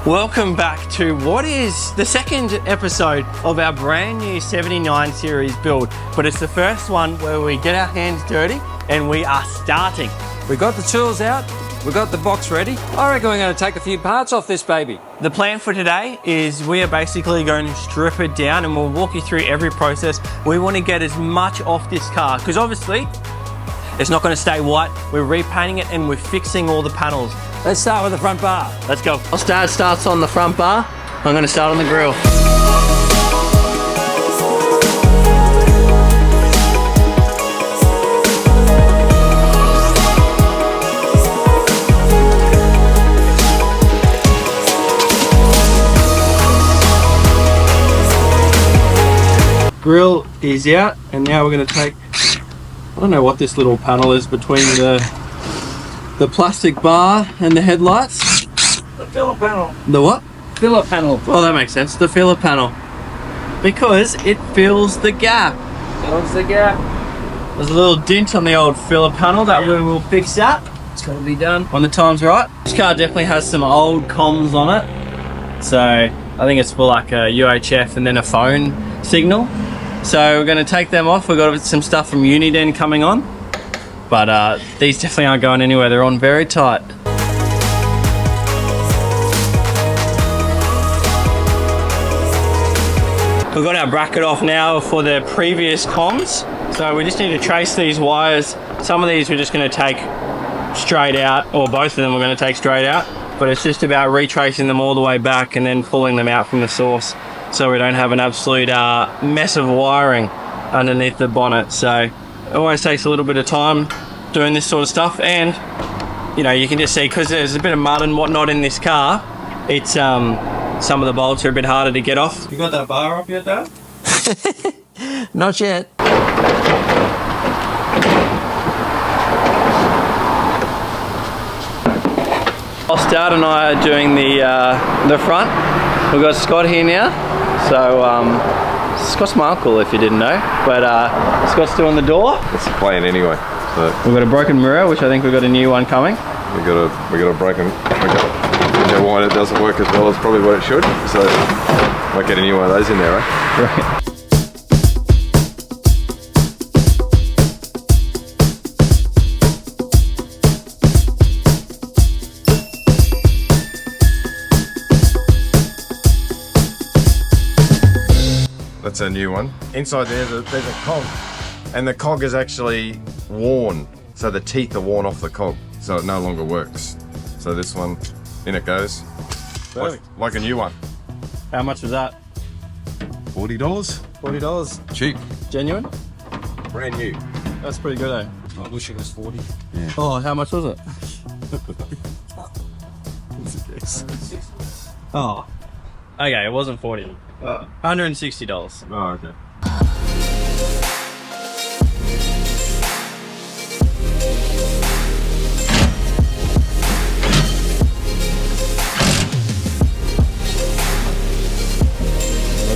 Welcome back to what is the second episode of our brand new 79 series build, but it's the first one where we get our hands dirty and we are starting. We got the tools out, we got the box ready. I reckon we're going to take a few parts off this baby. The plan for today is we are basically going to strip it down and we'll walk you through every process. We want to get as much off this car because obviously it's not going to stay white. We're repainting it and we're fixing all the panels. Let's start with the front bar. Let's go. Our start starts on the front bar. I'm going to start on the grill. Grill is out, and now we're going to take, I don't know what this little panel is between the plastic bar and the headlights. The filler panel. The what? Filler panel. Oh, that makes sense. The filler panel. Because it fills the gap. Fills the gap. There's a little dent on the old filler panel that we will fix up. It's got to be done. When the time's right. This car definitely has some old comms on it. So I think it's for like a UHF and then a phone signal. So we're going to take them off. We've got some stuff from Uniden coming on. But these definitely aren't going anywhere. They're on very tight. We've got our bracket off now for the previous comms. So we just need to trace these wires. Some of these we're just going to take straight out, or both of them we're going to take straight out. But it's just about retracing them all the way back and then pulling them out from the source, so we don't have an absolute mess of wiring underneath the bonnet. So it always takes a little bit of time doing this sort of stuff, and you know, you can just see because there's a bit of mud and whatnot in this car, it's some of the bolts are a bit harder to get off. You got that bar off yet, Dad? Not yet. Start and I are doing the front. We've got Scott here now, so Scott's my uncle if you didn't know, but Scott's doing the door. It's the plan anyway. So we've got a broken mirror, which I think we've got a new one coming. we got a broken. You know why it doesn't work as well as probably what it should. So might get a new one of those in there, right? Right. That's a new one. Inside there's a cog, and the cog is actually worn. So the teeth are worn off the cog, so it no longer works. So this one, in it goes, like a new one. How much was that? $40. $40. Cheap. Genuine? Brand new. That's pretty good, eh? I wish it was 40. Yeah. Oh, how much was it? Oh. Okay, it wasn't 40. $160. Oh, okay. Look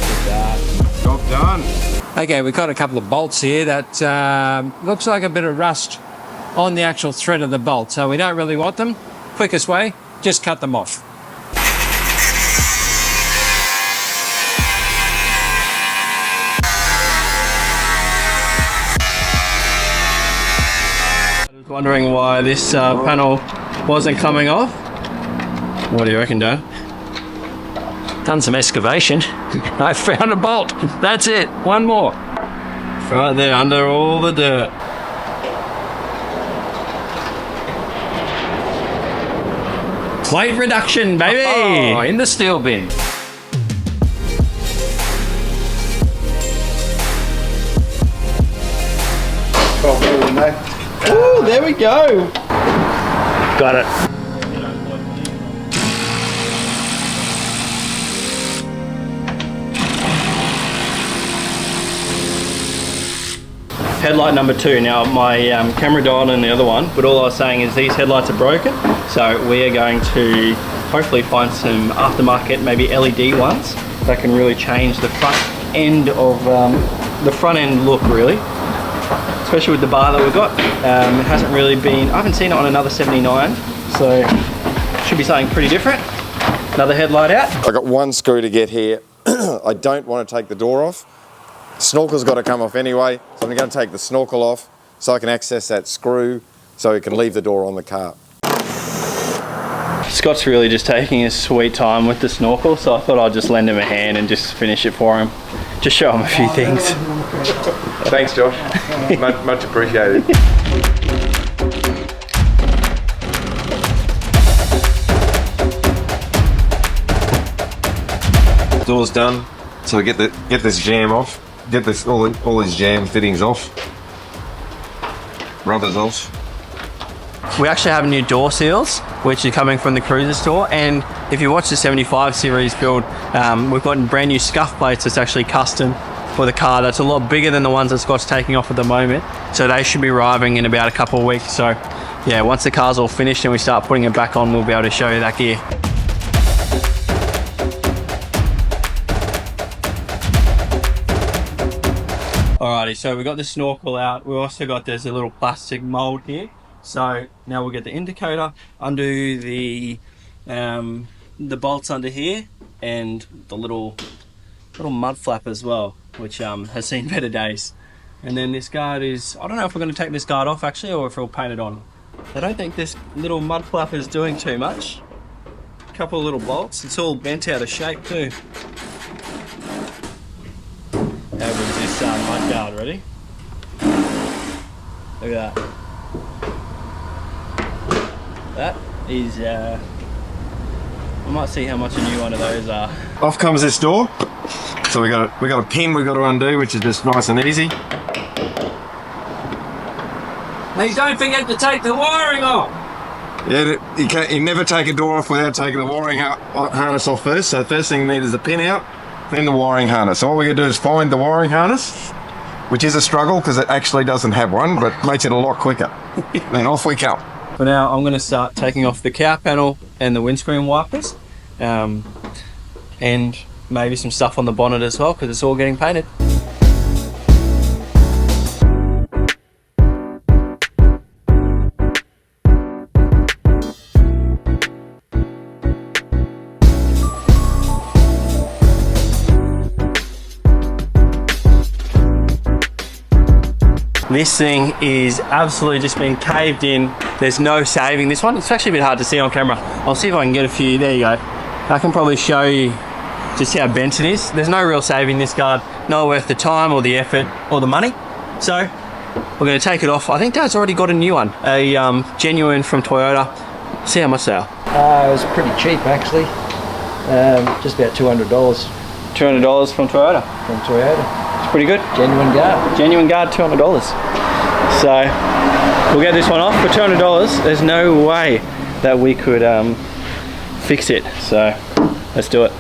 at that. Job done. Okay, we've got a couple of bolts here that looks like a bit of rust on the actual thread of the bolt, so we don't really want them. Quickest way, just cut them off. Wondering why this panel wasn't coming off. What do you reckon, Dad? Done some excavation. I found a bolt. That's it. One more. Right there, under all the dirt. Plate reduction, baby! Oh, in the steel bin. Ooh, there we go! Got it. Headlight number 2. Now my camera dialed in the other one, but all I was saying is these headlights are broken, so we are going to hopefully find some aftermarket, maybe LED ones that can really change the front end of the front end look, really. Especially with the bar that we've got. It hasn't really been, I haven't seen it on another 79, so it should be something pretty different. Another headlight out. I got one screw to get here. I don't want to take the door off. Snorkel's got to come off anyway, so I'm going to take the snorkel off so I can access that screw so we can leave the door on the car. Scott's really just taking his sweet time with the snorkel, so I thought I'd just lend him a hand and just finish it for him. Just show him a few things. Thanks, Josh. much appreciated. Door's done, so we get this jam off. Get this all these jam fittings off. Rubbers off. We actually have new door seals, which are coming from the Cruiser store, and if you watch the 75 series build, we've got brand new scuff plates that's actually custom for the car. That's a lot bigger than the ones that Scott's taking off at the moment, so they should be arriving in about a couple of weeks. So yeah, once the car's all finished and we start putting it back on, we'll be able to show you that gear. Alrighty, so we got the snorkel out. We also got, there's a little plastic mold here. So now we'll get the indicator, undo the bolts under here, and the little mud flap as well, which has seen better days. And then this guard is, I don't know if we're going to take this guard off actually, or if we'll paint it on. I don't think this little mud flap is doing too much. A couple of little bolts. It's all bent out of shape too. How big is this mud guard? Ready? Look at that. That is, I might see how much a new one of those are. Off comes this door. So we got a pin we got to undo, which is just nice and easy. Hey, don't forget to take the wiring off. Yeah, you never take a door off without taking the wiring harness off first. So first thing you need is the pin out, then the wiring harness. So all we're going to do is find the wiring harness, which is a struggle because it actually doesn't have one, but makes it a lot quicker. Then off we come. For now, I'm going to start taking off the cow panel and the windscreen wipers, and maybe some stuff on the bonnet as well, because it's all getting painted. This thing is absolutely just been caved in. There's no saving this one. It's actually a bit hard to see on camera. I'll see if I can get a few. There you go. I can probably show you just how bent it is. There's no real saving this guard. Not worth the time or the effort or the money. So we're going to take it off. I think Dad's already got a new one, a genuine from Toyota. See how much they are. It was pretty cheap actually. Just about $200. $200 from Toyota. From Toyota. Pretty good. Genuine guard. Genuine guard, $200. So we'll get this one off for $200. There's no way that we could fix it. So let's do it.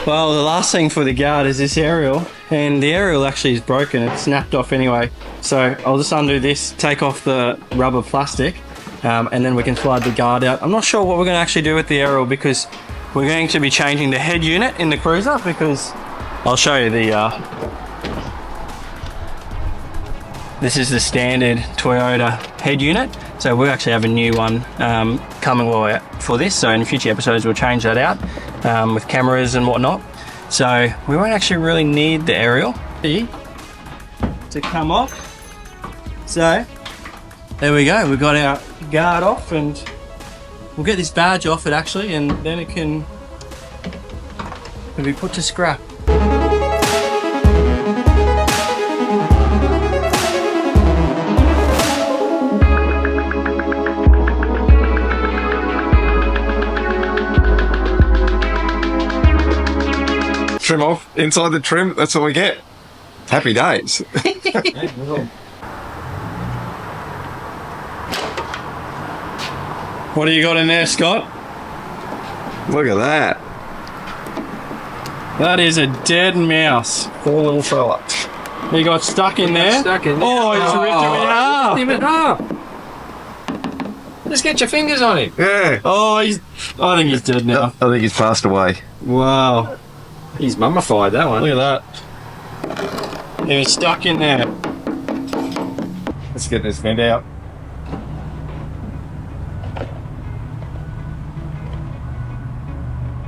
Well, the last thing for the guard is this aerial, and the aerial actually is broken. It's snapped off anyway. So I'll just undo this, take off the rubber plastic, and then we can slide the guard out. I'm not sure what we're going to actually do with the aerial, because we're going to be changing the head unit in the Cruiser, because I'll show you the this is the standard Toyota head unit. So we'll actually have a new one coming for this. So in future episodes, we'll change that out with cameras and whatnot. So we won't actually really need the aerial to come off. So there we go. We've got our guard off, and we'll get this badge off it actually, and then it can be put to scrap. Trim off inside the trim, that's what we get. Happy days. What do you got in there, Scott? Look at that. That is a dead mouse. Poor little fella. He got stuck in there. Stuck in there. Oh, he's ripped him in half. Him in half. Just get your fingers on him. Yeah. Oh, I think he's dead now. I think he's passed away. Wow. He's mummified, that one. Look at that. He was stuck in there. Let's get this vent out.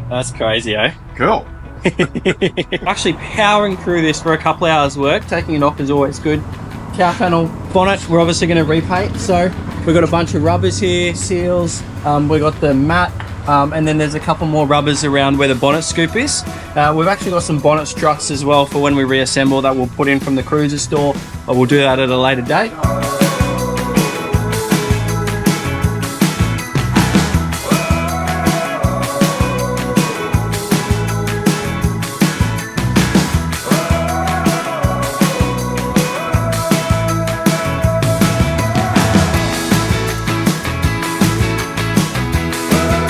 That's crazy, eh? Cool. Actually powering through this for a couple hours work, taking it off is always good. Cow panel bonnet, we're obviously going to repaint. So we've got a bunch of rubbers here, seals, we've got the mat, and then there's a couple more rubbers around where the bonnet scoop is. We've actually got some bonnet struts as well for when we reassemble that we'll put in from the Cruiser store, but we'll do that at a later date.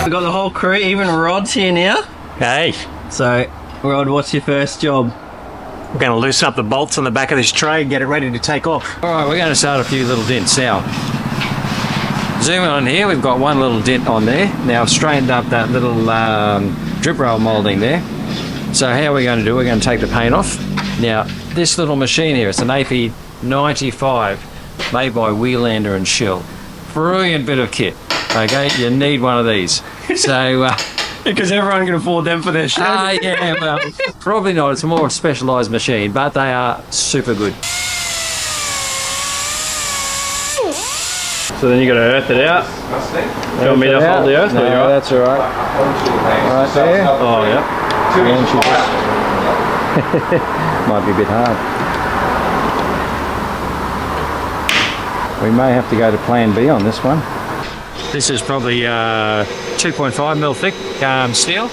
We've got the whole crew, even Rod's here now. Hey, So, Rod, what's your first job? we're going to loosen up the bolts on the back of this tray and get it ready to take off. All right, we're going to start a few little dents now. Zoom on here, we've got one little dent on there. Now I've straightened up that little drip rail moulding there. So how are we going to do? We're going to take the paint off. Now, this little machine here, it's an AP 95 made by Wheelander and Shell. Brilliant bit of kit. Okay, you need one of these. So, Because everyone can afford them for their shed. yeah, well, probably not. It's a more specialised machine, but they are super good. So then you got to earth it out. Do you want me to hold the earth? No, or you all right? that's all right. Right there. Oh, yeah. And she just might be a bit hard. We may have to go to plan B on this one. This is probably 2.5 mil thick steel,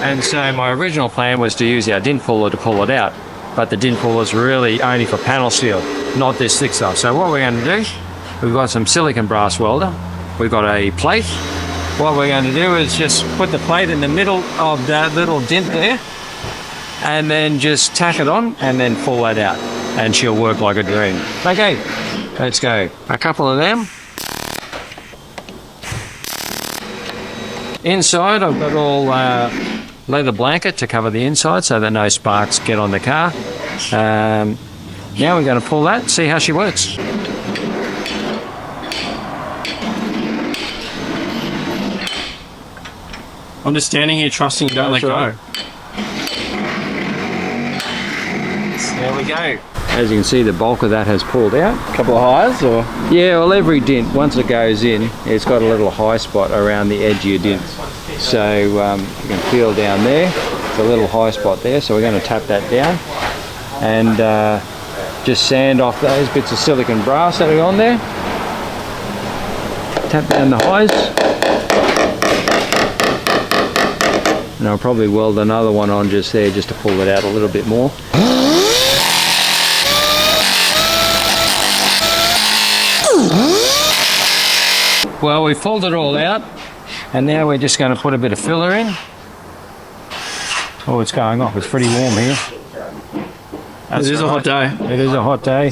and so my original plan was to use our dint puller to pull it out, but the dint puller is really only for panel steel, not this thick stuff. So what we're going to do, we've got some silicon brass welder, we've got a plate. What we're going to do is just put the plate in the middle of that little dent there, and then just tack it on and then pull that out, and she'll work like a dream. Okay, let's go. A couple of them. Inside, I've got all leather blanket to cover the inside so that no sparks get on the car. Now we're going to pull that, see how she works. I'm just standing here trusting you don't let go. There we go. As you can see, the bulk of that has pulled out. Couple of highs or? Yeah, well, every dent, once it goes in, it's got a little high spot around the edge of your dent. So you can feel down there, it's a little high spot there, so we're going to tap that down and just sand off those bits of silicon brass that are on there. Tap down the highs. And I'll probably weld another one on just there just to pull it out a little bit more. Well, we've pulled it all out, and now we're just going to put a bit of filler in. Oh, it's going off. It's pretty warm here. It is a hot day. It is a hot day.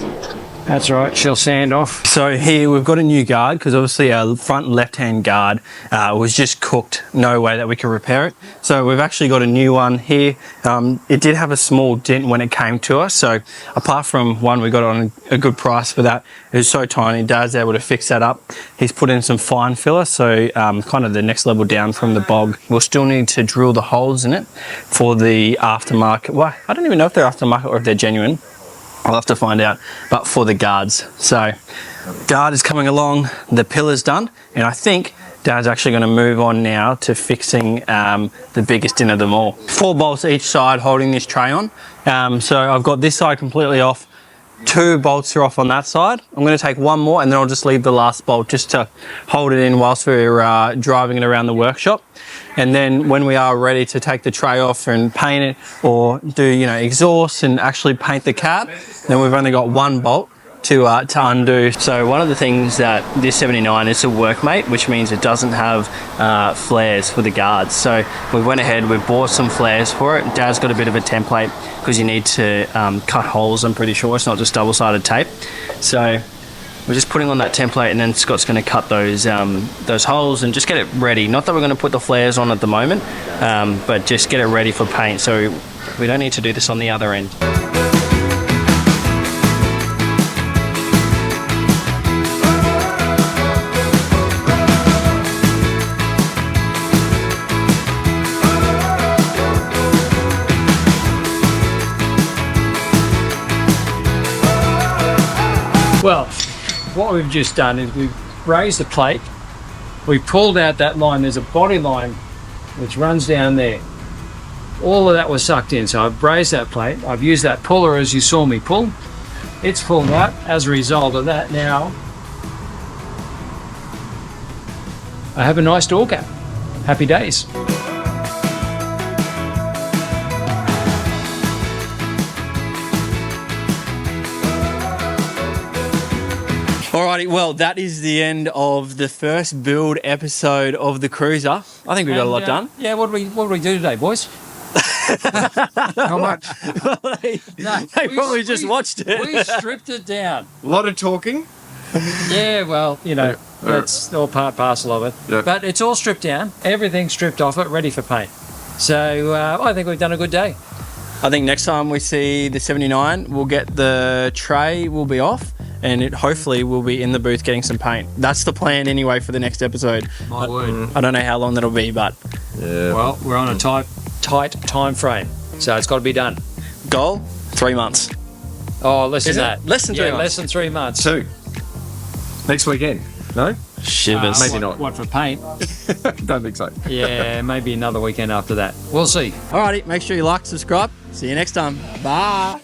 That's right. She'll sand off. So here we've got a new guard because obviously our front left-hand guard was just cooked. No way that we could repair it. So we've actually got a new one here. It did have a small dent when it came to us. So apart from one we got on a good price for that, it was so tiny. Dad's able to fix that up. He's put in some fine filler, so kind of the next level down from the bog. We'll still need to drill the holes in it for the aftermarket. Well, I don't even know if they're aftermarket or if they're genuine. I'll have to find out, but for the guards. So guard is coming along, the pillar's done, and I think Dad's actually going to move on now to fixing the biggest dent of them all. 4 bolts each side holding this tray on. So I've got this side completely off. 2 bolts are off on that side. I'm going to take one more and then I'll just leave the last bolt just to hold it in whilst we're driving it around the workshop. And then when we are ready to take the tray off and paint it or do, exhaust and actually paint the cab, then we've only got 1 bolt to undo. So one of the things that this 79 is a workmate, which means it doesn't have flares for the guards. So we went ahead, we bought some flares for it. Dad's got a bit of a template because you need to cut holes, I'm pretty sure. It's not just double-sided tape. So we're just putting on that template, and then Scott's going to cut those holes and just get it ready. Not that we're going to put the flares on at the moment, but just get it ready for paint, so we don't need to do this on the other end. Well, what we've just done is we've raised the plate, we pulled out that line, there's a body line which runs down there. All of that was sucked in, so I've raised that plate, I've used that puller as you saw me pull. It's pulled out. As a result of that, now I have a nice door cap. Happy days. Alrighty, well, that is the end of the first build episode of the Cruiser. I think we got a lot done. Yeah, what do we do today, boys? How much? They probably just watched it. We stripped it down. A lot of talking. Yeah, well, you know, that's all part parcel of it. Yeah. But it's all stripped down. Everything's stripped off it, ready for paint. So I think we've done a good day. I think next time we see the 79, we'll get the tray will be off, and it hopefully will be in the booth getting some paint. That's the plan anyway for the next episode. My word. I don't know how long that'll be, but Yeah. Well, we're on a tight time frame, so it's got to be done. goal, 3 months. Oh, less Is than it? that. Less than 3 months. Less than 3 months. 2. Next weekend. No? Shivers. Maybe not. What, for paint? Don't think so. Yeah, maybe another weekend after that. We'll see. Alrighty, make sure you like, subscribe. See you next time. Bye.